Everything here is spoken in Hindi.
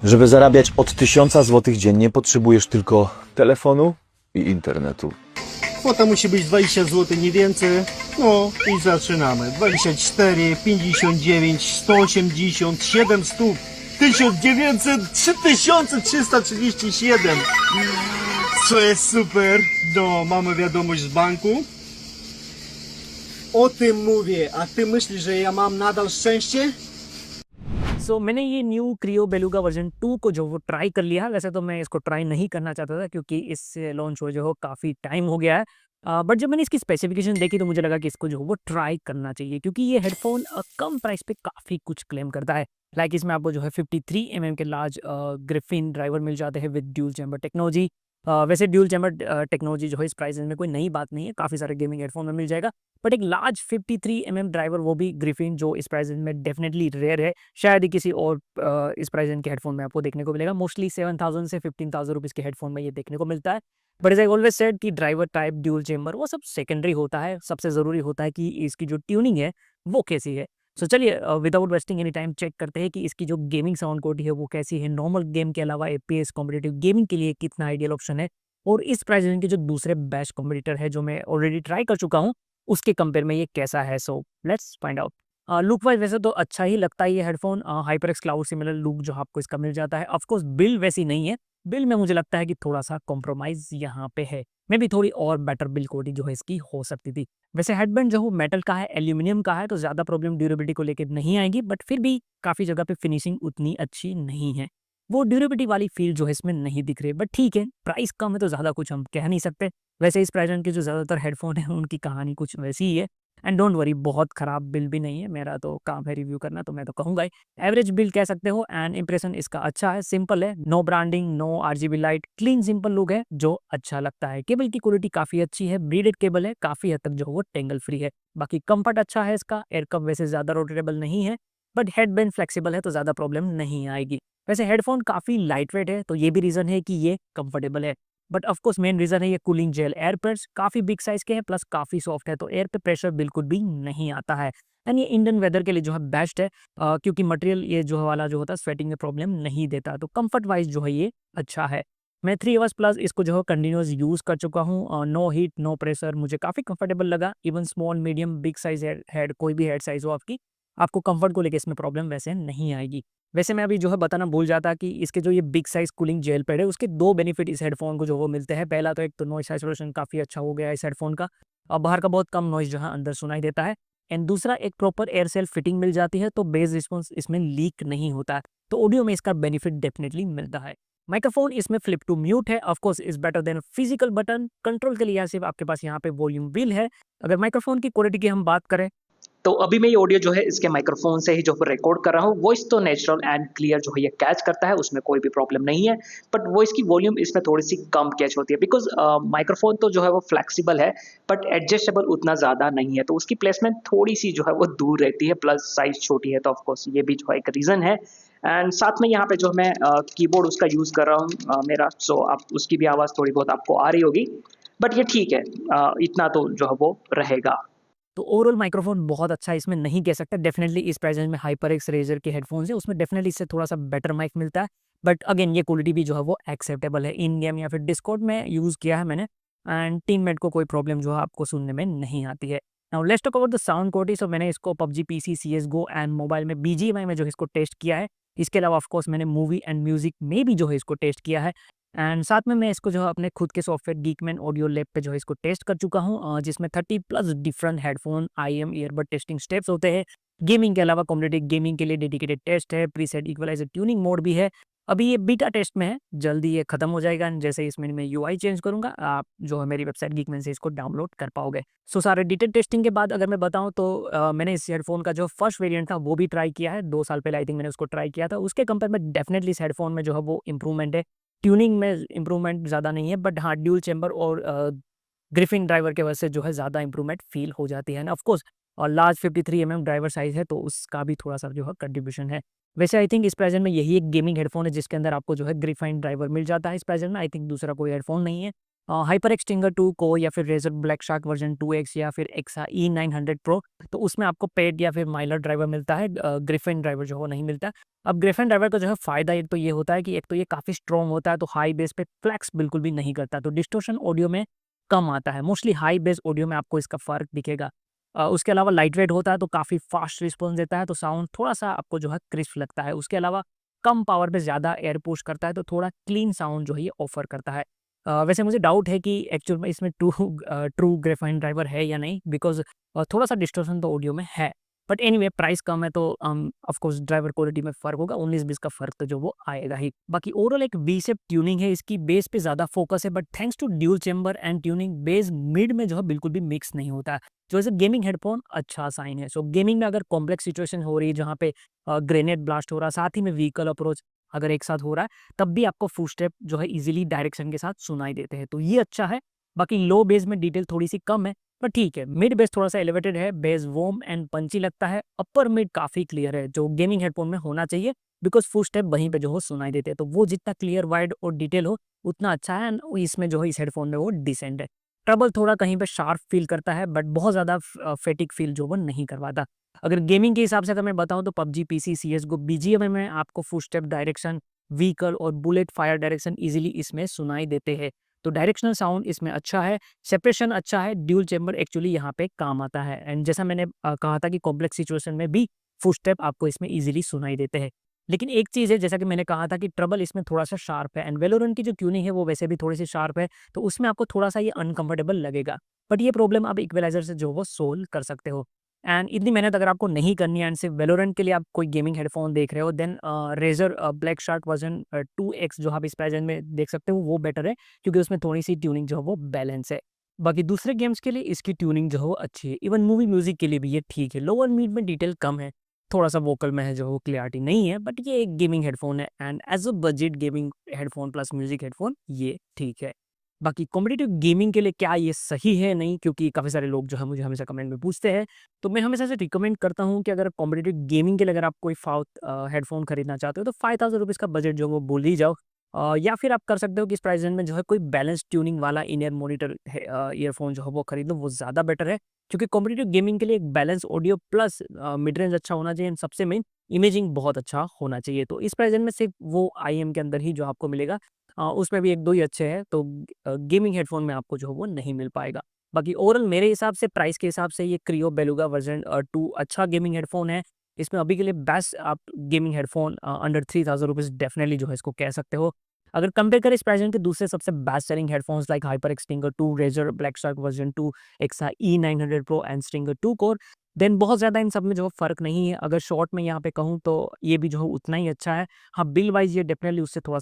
Żeby zarabiać od 1000 zł dziennie, potrzebujesz tylko telefonu i internetu. Kwota musi być 20 zł, nie więcej. No i zaczynamy. 24, 59, 180, 700, 1900, 3337. Co jest super. No, mamy wiadomość z banku. O tym mówię. A ty myślisz, że ja mam nadal szczęście? मैंने ये न्यू क्रियो बेलुगा वर्जन 2 को जो वो ट्राई कर लिया है। वैसे तो मैं इसको ट्राई नहीं करना चाहता था क्योंकि इससे लॉन्च हुए जो हो काफ़ी टाइम हो गया है। बट जब मैंने इसकी स्पेसिफिकेशन देखी तो मुझे लगा कि इसको जो वो ट्राई करना चाहिए क्योंकि ये हेडफ़ोन कम प्राइस पे काफ़ी कुछ क्लेम करता है। लाइक इसमें आपको जो है 53 के लार्ज ग्रिफिन ड्राइवर मिल जाते हैं विद ड्यूल चैम्बर टेक्नोलॉजी। वैसे ड्यूल चैम्बर टेक्नोलॉजी जो है इस प्राइस रेंज में कोई नई बात नहीं है, काफ़ी सारे गेमिंग हेडफ़ोन में मिल जाएगा। बट एक लार्ज 53 ड्राइवर, वो भी ग्रिफिन, जो इस प्राइस रेंज में डेफिनेटली रेयर है। शायद ही किसी और इस प्राइस रेंज के हेडफ़ोन में आपको देखने को मिलेगा। मोस्टली 7000 से 15,000 रुपीज़ के हेडफ़ोन में ये देखने को मिलता है। But as I always said कि ड्राइवर टाइप, ड्यूल चैम्बर, वो सब सेकेंडरी होता है। सबसे ज़रूरी होता है कि इसकी जो ट्यूनिंग है वो कैसी है। सो चलिए without wasting any time check करते हैं कि इसकी जो गेमिंग साउंड क्वालिटी है वो कैसी है। नॉर्मल गेम के अलावा एपीएस कॉम्पिटिटिव गेमिंग के लिए कितना आइडियल ऑप्शन है और इस प्राइस रेंज के जो दूसरे बेस्ट कॉम्पिटिटर है जो मैं ऑलरेडी ट्राई कर चुका हूँ उसके कंपेयर में ये कैसा है। So let's find out. Look wise वैसे तो अच्छा ही लगता है ये headphone. HyperX cloud similar look जो आपको इसका मिल जाता है। ऑफकोर्स बिल वैसी नहीं है। बिल में मुझे लगता है कि थोड़ा सा कॉम्प्रोमाइज यहाँ पे है। मे भी थोड़ी और बेटर बिल क्वालिटी जो है इसकी हो सकती थी। वैसे हेडबैंड जो मेटल का है, एल्यूमिनियम का है, तो ज़्यादा प्रॉब्लम ड्यूरेबिलिटी को लेकर नहीं आएगी। बट फिर भी काफ़ी जगह पे फिनिशिंग उतनी अच्छी नहीं है। वो ड्यूरेबिलिटी वाली फील जो है इसमें नहीं दिख रही है। बट ठीक है, प्राइस कम है तो ज़्यादा कुछ हम कह नहीं सकते। वैसे इस प्राइस रेंज के जो ज़्यादातर हेडफ़ोन हैं उनकी कहानी कुछ वैसी ही है। एंड डोंट वरी, बहुत ख़राब बिल भी नहीं है। मेरा तो काम है रिव्यू करना, तो मैं तो कहूँगा ही एवरेज बिल कह सकते हो। एंड इंप्रेशन इसका अच्छा है, सिंपल है, no branding, no RGB light, clean simple look है जो अच्छा लगता है। केबल की क्वालिटी काफ़ी अच्छी है, ब्रीडेड केबल है, काफ़ी हद तक जो वो टेंगल फ्री है। बाकी कंफर्ट अच्छा है इसका। एयर कप वैसे ज़्यादा रोटेटेबल नहीं है, बट हेडबैंड फ्लेक्सिबल है तो ज़्यादा प्रॉब्लम नहीं आएगी। वैसे हेडफ़ोन काफ़ी लाइट वेट है तो ये भी रीज़न है कि ये कंफर्टेबल है। But of course main reason है ये कूलिंग जेल एयरपैड्स काफ़ी बिग साइज़ के हैं, प्लस काफ़ी सॉफ्ट है तो एयर पे प्रेशर बिल्कुल भी नहीं आता है। एंड ये इंडियन वेदर के लिए जो है बेस्ट है, क्योंकि मटेरियल ये जो वाला जो होता है स्वेटिंग में प्रॉब्लम नहीं देता, तो कंफर्ट वाइज जो है ये अच्छा है। मैं 3 आवर्स प्लस इसको जो है कंटिन्यूअस यूज़ कर चुका हूँ। नो हीट, नो प्रेशर, मुझे काफ़ी कंफर्टेबल लगा। Even small, medium, big size head कोई भी हेड साइज़ हो आपकी, आपको कंफर्ट को लेके इसमें प्रॉब्लम वैसे नहीं आएगी। वैसे मैं अभी जो है बताना भूल जाता कि इसके जो ये big size cooling gel pad है उसके 2 बेनिफिट इस हेडफ़ोन को जो वो मिलते हैं। पहला तो एक तो नॉइज़ आइसोलेशन काफ़ी अच्छा हो गया है इस हेडफ़ोन का। बाहर का बहुत कम नॉइज़ जो है अंदर सुनाई देता है। एंड दूसरा, एक प्रॉपर एयर सेल फिटिंग मिल जाती है तो बेस रिस्पॉन्स इसमें लीक नहीं होता है। तो ऑडियो में इसका बेनिफिट डेफिनिटली मिलता है। माइक्रोफ़ोन इसमें फ्लिप टू म्यूट है, of course is better than physical button. Control के लिए सिर्फ़ आपके पास यहाँ पे वॉल्यूम व्हील है। अगर माइक्रोफ़ोन की क्वालिटी की हम बात करें तो अभी मैं ये ऑडियो जो है इसके माइक्रोफोन से ही जो रिकॉर्ड कर रहा हूँ। वॉइस तो नेचुरल एंड क्लियर जो है ये कैच करता है, उसमें कोई भी प्रॉब्लम नहीं है। बट वॉइस की वॉल्यूम इसमें थोड़ी सी कम कैच होती है बिकॉज माइक्रोफोन तो जो है वो फ्लेक्सिबल है बट एडजस्टेबल उतना ज़्यादा नहीं है, तो उसकी प्लेसमेंट थोड़ी सी जो है वो दूर रहती है, प्लस साइज छोटी है, तो ऑफकोर्स ये भी जो है एक रीज़न है। एंड साथ में यहाँ पे जो मैं कीबोर्ड उसका यूज़ कर रहा हूँ मेरा, सो आप उसकी भी आवाज़ थोड़ी बहुत आपको आ रही होगी, बट ये ठीक है। इतना तो जो है वो रहेगा। तो ओवरऑल माइक्रोफोन बहुत अच्छा है, इसमें नहीं कह सकता। डेफिनेटली इस प्राइस रेंज में हाइपर एक्स रेजर के हेडफोन्स है, उसमें डेफिनेटली इससे थोड़ा सा बेटर माइक मिलता है। बट अगेन ये क्वालिटी भी जो है वो एक्सेप्टेबल है। इन गेम या फिर डिस्कॉर्ड में यूज़ किया है मैंने, एंड टीममेट को कोई प्रॉब्लम जो है आपको सुनने में नहीं आती है। Now let's talk about the sound quality. So मैंने इसको PUBG, PC, CSGO and mobile में बीजीएमआई में जो है इसको टेस्ट किया है। इसके अलावा ऑफ कोर्स मैंने मूवी एंड म्यूजिक में भी जो है इसको टेस्ट किया है। एंड साथ में मैं इसको जो है अपने खुद के सॉफ्टवेयर गीकमैन ऑडियो लैब पे जो है इसको टेस्ट कर चुका हूँ, जिसमें 30 plus different headphone IEM earbud testing steps होते हैं। गेमिंग के अलावा कॉम्पिटिटिव गेमिंग के लिए डेडिकेटेड टेस्ट है, प्रीसेट इक्वलाइजर ट्यूनिंग मोड भी है। अभी ये बीटा टेस्ट में है, जल्दी ये खत्म हो जाएगा। एंड जैसे इसमें मैं यूआई चेंज करूंगा, आप जो है मेरी वेबसाइट गीकमैन से इसको डाउनलोड कर पाओगे। सो सारे डिटेल टेस्टिंग के बाद अगर मैं बताऊं तो मैंने इस हेडफोन का जो फर्स्ट वेरिएंट था वो भी ट्राई किया है। 2 साल पहले आई थिंक मैंने उसको ट्राई किया था। उसके कंपेयर में डेफिनेटली इस हेडफोन में जो है वो इंप्रूवमेंट है। ट्यूनिंग में इम्प्रूवमेंट ज़्यादा नहीं है, बट हाँ ड्यूल चैम्बर और ग्रिफिन ड्राइवर के वजह से जो है ज़्यादा इंप्रूवमेंट फील हो जाती है। एंड ऑफ कोर्स और लार्ज 53 ड्राइवर साइज़ है तो उसका भी थोड़ा सा जो है कंट्रीब्यूशन है। वैसे आई थिंक इस प्रेजेंट में यही एक गेमिंग हेडफोन है जिसके अंदर आपको जो है ग्रिफाइन ड्राइवर मिल जाता है। इस प्रेजेंट में आई थिंक दूसरा कोई हेडफोन नहीं है। हाइपर एक्सटिंगर 2 को या फिर razor black shark version 2X या फिर एक्सा E900 प्रो, तो उसमें आपको पेड या फिर माइलर ड्राइवर मिलता है, ग्रिफिन ड्राइवर जो वो नहीं मिलता। अब ग्रिफिन ड्राइवर का जो है फ़ायदा एक तो ये होता है कि एक तो ये काफ़ी स्ट्रॉन्ग होता है, तो हाई बेस पे फ्लैक्स बिल्कुल भी नहीं करता, तो डिस्टॉर्शन ऑडियो में कम आता है। मोस्टली हाई बेस ऑडियो में आपको इसका फ़र्क दिखेगा। उसके अलावा लाइट वेट होता है तो काफ़ी फास्ट रिस्पॉन्स देता है, तो साउंड थोड़ा-सा आपको जो है क्रिस्प लगता है। उसके अलावा कम पावर पे ज़्यादा एयर पुश करता है, तो थोड़ा क्लीन साउंड जो है ये ऑफ़र करता है। वैसे मुझे डाउट है कि एक्चुअल में इसमें ट्रू ग्रेफाइन ड्राइवर है या नहीं, बिकॉज़ थोड़ा-सा डिस्टॉर्शन तो ऑडियो में है। बट एनीवे प्राइस कम है तो ऑफ कोर्स ड्राइवर क्वालिटी में फ़र्क होगा, 19-20 का फ़र्क तो जो वो आएगा ही। बाकी ओवरऑल एक वी शेप ट्यूनिंग है, इसकी बेस पे ज़्यादा फ़ोकस है, but thanks to dual chamber and tuning bass mid में जो है बिल्कुल भी मिक्स नहीं होता है, जो एज़ अ गेमिंग हेडफ़ोन अच्छा साइन है। सो गेमिंग में अगर कॉम्प्लेक्स सिचुएशन हो रही है जहाँ पे ग्रेनेड ब्लास्ट हो रहा है, साथ ही में व्हीकल अप्रोच अगर एक साथ हो रहा है, तब भी आपको फुटस्टेप जो है ईज़िली डायरेक्शन के साथ सुनाई देते हैं, तो ये अच्छा है। बाकी लो बेस में डिटेल थोड़ी-सी कम है, पर ठीक है। मिड बेस थोड़ा-सा एलिवेटेड है, बेस वार्म एंड पंची लगता है, अपर मिड काफ़ी क्लियर है, जो गेमिंग हेडफ़ोन में होना चाहिए, बिकॉज़ फुटस्टेप वहीं पे जो हो सुनाई देते हैं, तो वो जितना क्लियर, वाइड और डिटेल हो, उतना अच्छा है एंड इसमें जो है इस हेडफ़ोन में वो डिसेंट है। ट्रबल थोड़ा कहीं पे शार्प फ़ील करता है, बट बहुत ज़्यादा फैटिग फ़ील जो वो नहीं करवाता। अगर गेमिंग के हिसाब से अगर मैं बताऊँ तो पबजी, पीसी, सीएसगो, बीजीएमआई में आपको फुटस्टेप डायरेक्शन, व्हीकल और बुलेट फायर डायरेक्शन ईज़िली इसमें सुनाई देते हैं। तो डायरेक्शनल साउंड इसमें अच्छा है, सेपरेशन अच्छा है, ड्यूल चैम्बर एक्चुअली यहाँ पे काम आता है एंड जैसा मैंने कहा था कि कॉम्प्लेक्स सिचुएशन में भी फुटस्टेप आपको इसमें ईज़िली सुनाई देते हैं। लेकिन एक चीज़ है, जैसा कि मैंने कहा था कि ट्रबल इसमें थोड़ा-सा शार्प है एंड वेलोरेंट की जो ट्यूनिंग है वो वैसे भी थोड़ी-सी शार्प है, तो उसमें आपको थोड़ा-सा ये अनकंफर्टेबल लगेगा। बट ये प्रॉब्लम आप इक्वलाइज़र से जो वो सोल्व कर सकते हो। एंड इतनी मेहनत अगर आपको नहीं करनी है एंड सिर्फ वेलोरेंट के लिए आप कोई गेमिंग हेडफ़ोन देख रहे हो, then Razer Black Shark version 2X जो आप इस प्राइस रेंज में देख सकते हो वो बेटर है, क्योंकि उसमें थोड़ी-सी ट्यूनिंग जो है वो बैलेंस है। बाकी दूसरे गेम्स के लिए इसकी ट्यूनिंग जो है वो अच्छी है, इवन मूवी म्यूज़िक के लिए भी ये ठीक है। लोअर मिड में डिटेल कम है, थोड़ा-सा वोकल में है जो वो क्लैरिटी नहीं है, बट ये एक गेमिंग हेडफ़ोन है and as a budget gaming headphone plus music headphone ये ठीक है। बाकी कॉम्पिटिटिव गेमिंग के लिए क्या ये सही है नहीं, क्योंकि काफ़ी सारे लोग जो है मुझे हमेशा कमेंट में पूछते हैं, तो मैं हमेशा से रिकमेंड करता हूँ कि अगर कॉम्पिटिटिव गेमिंग के लिए अगर आप कोई हेडफ़ोन खरीदना चाहते हो तो ₹5000 का बजट जो वो भूल ही जाओ। या फिर आप कर सकते हो कि इस प्राइस रेंज में जो है कोई बैलेंस ट्यूनिंग वाला इन ईयर मॉनिटर है, ईयरफ़ोन जो है वो खरीद लो, वो ज़्यादा बेटर है। क्योंकि कॉम्पिटिटिव गेमिंग के लिए एक balance audio plus mid range अच्छा होना चाहिए एंड सबसे मेन इमेजिंग बहुत अच्छा होना चाहिए। तो इस प्राइस रेंज में सिर्फ वो आईएम के अंदर ही जो आपको मिलेगा, उसमें भी 1-2 ही अच्छे हैं, तो गेमिंग हेडफ़ोन में आपको जो है वो नहीं मिल पाएगा। बाकी ओवरऑल मेरे हिसाब से प्राइस के हिसाब से ये क्रियो बेलुगा वर्ज़न 2 अच्छा गेमिंग हेडफ़ोन है। इसमें अभी के लिए बेस्ट आप गेमिंग हेडफ़ोन अंडर ₹3000 डेफ़िनिटली जो है इसको कह सकते हो। अगर कंपेयर करें इस प्राइस रेंज के दूसरे सबसे best selling headphones like Hyper X Stinger 2, Razer Black Shark version 2, EKSA E900 Pro and Stinger 2 Core, then बहुत ज़्यादा इन सब में जो है फ़र्क नहीं है। अगर शॉर्ट में यहाँ पे कहूँ तो ये भी जो है उतना ही अच्छा है। हाँ, बिल वाइज़ ये डेफ़िनिटली उससे थोड़ा